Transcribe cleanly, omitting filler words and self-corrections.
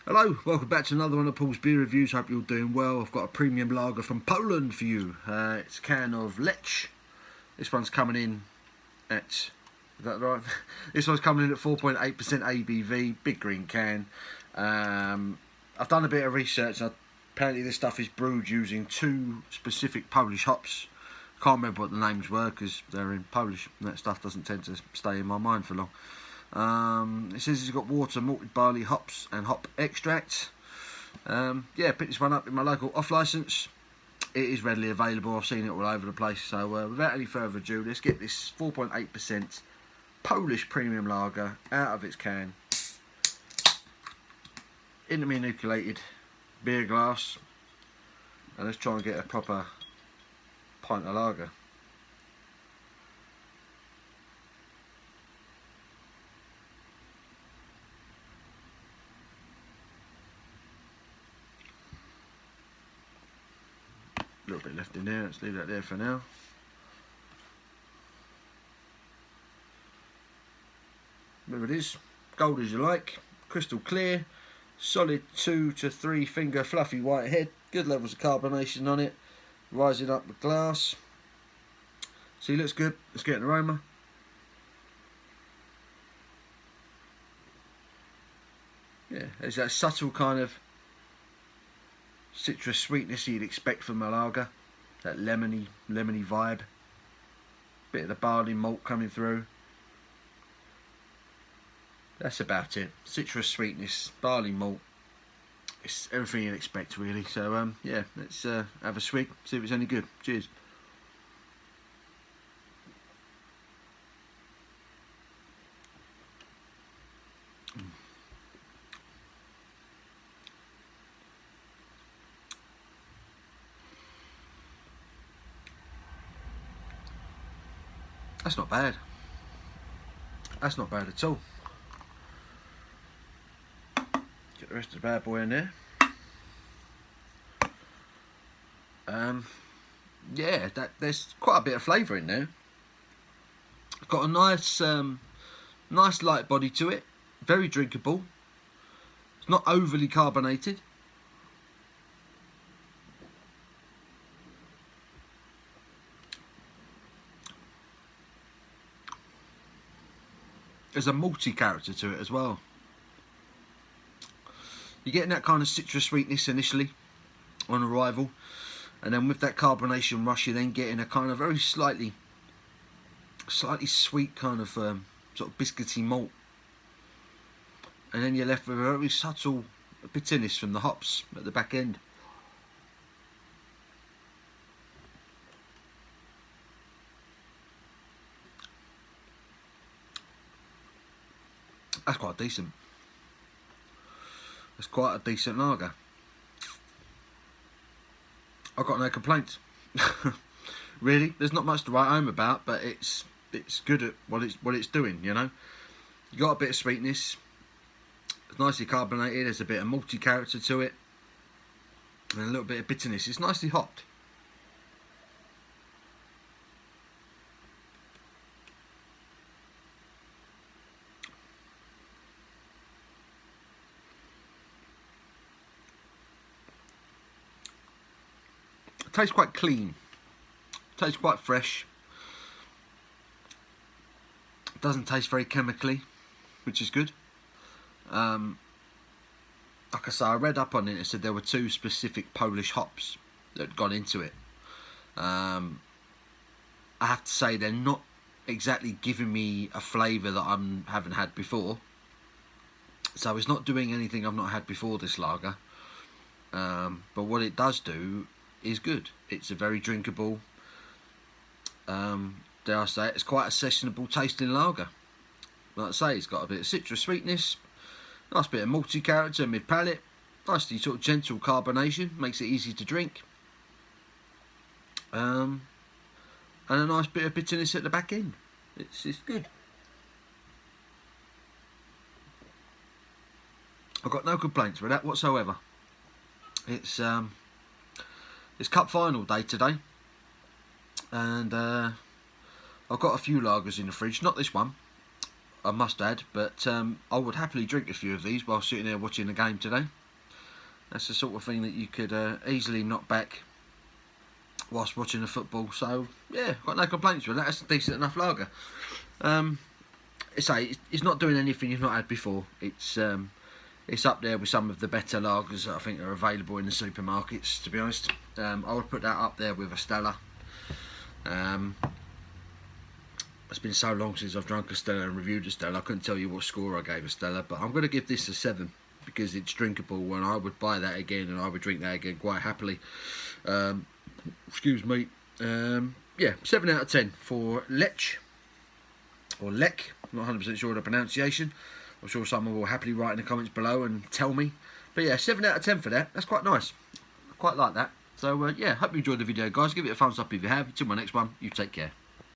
Hello, welcome back to another one of Paul's beer reviews. Hope you're doing well. I've got a premium lager from Poland for you. It's a can of Lech. This one's coming in at, is that right? This one's coming in at 4.8% ABV, big green can. I've done a bit of research. Apparently this stuff is brewed using two specific Polish hops. Can't remember what the names were because they're in Polish and that stuff doesn't tend to stay in my mind for long. It says it's got water, malted barley, hops and hop extract. Yeah, picked this one up in my local off licence. It is readily available. I've seen it all over the place. So without any further ado, let's get this 4.8% Polish premium lager out of its can into my inoculated beer glass, and let's try and get a proper pint of lager. A little bit left in there, let's leave that there for now. There it is, gold as you like, crystal clear, solid 2 to 3 finger fluffy white head, good levels of carbonation on it, rising up the glass. See, looks good. Let's get an aroma. Yeah, there's that subtle kind of citrus sweetness you'd expect from a lager, that lemony vibe, bit of the barley malt coming through. That's about it. Citrus sweetness, barley malt, it's everything you'd expect really. So yeah, let's have a swig, see if it's any good. Cheers. That's not bad. That's not bad at all. Get the rest of the bad boy in there. Yeah, there's quite a bit of flavour in there. Got a nice, nice light body to it. Very drinkable. It's not overly carbonated. There's a malty character to it as well. You're getting that kind of citrus sweetness initially on arrival, and then with that carbonation rush you're then getting a kind of very slightly sweet kind of sort of biscuity malt, and then you're left with a very subtle bitterness from the hops at the back end. That's quite decent. It's quite a decent lager. I've got no complaints. Really, there's not much to write home about, but it's good at what it's doing. You know, you got a bit of sweetness. It's nicely carbonated. There's a bit of malty character to it, and a little bit of bitterness. It's nicely hopped. Tastes quite clean, tastes quite fresh, doesn't taste very chemically, which is good. Like I say, I read up on it, it said there were two specific Polish hops that had gone into it. I have to say they're not exactly giving me a flavour that I haven't had before, so it's not doing anything I've not had before, this lager. But what it does do is good. It's a very drinkable, dare I say it, it's quite a sessionable tasting lager. Like I say, it's got a bit of citrus sweetness, nice bit of malty character mid palate, nicely sort of gentle carbonation, makes it easy to drink, and a nice bit of bitterness at the back end. It's good. I've got no complaints with that whatsoever. It's cup final day today, and I've got a few lagers in the fridge, not this one. I must add, but I would happily drink a few of these while sitting there watching the game today. That's the sort of thing that you could easily knock back whilst watching the football. So yeah, got no complaints with that. That's a decent enough lager. It's not doing anything you've not had before. It's up there with some of the better lagers that I think are available in the supermarkets, to be honest. I would put that up there with a Stella. It's been so long since I've drunk a Stella and reviewed a Stella, I couldn't tell you what score I gave a Stella, but I'm going to give this a 7 because it's drinkable, and I would buy that again and I would drink that again quite happily. Excuse me. Yeah, 7 out of 10 for Lech, or Lech, not 100% sure of the pronunciation. I'm sure someone will happily write in the comments below and tell me. But yeah, 7 out of 10 for that. That's quite nice. I quite like that. So yeah, hope you enjoyed the video, guys. Give it a thumbs up if you have. Till my next one, you take care.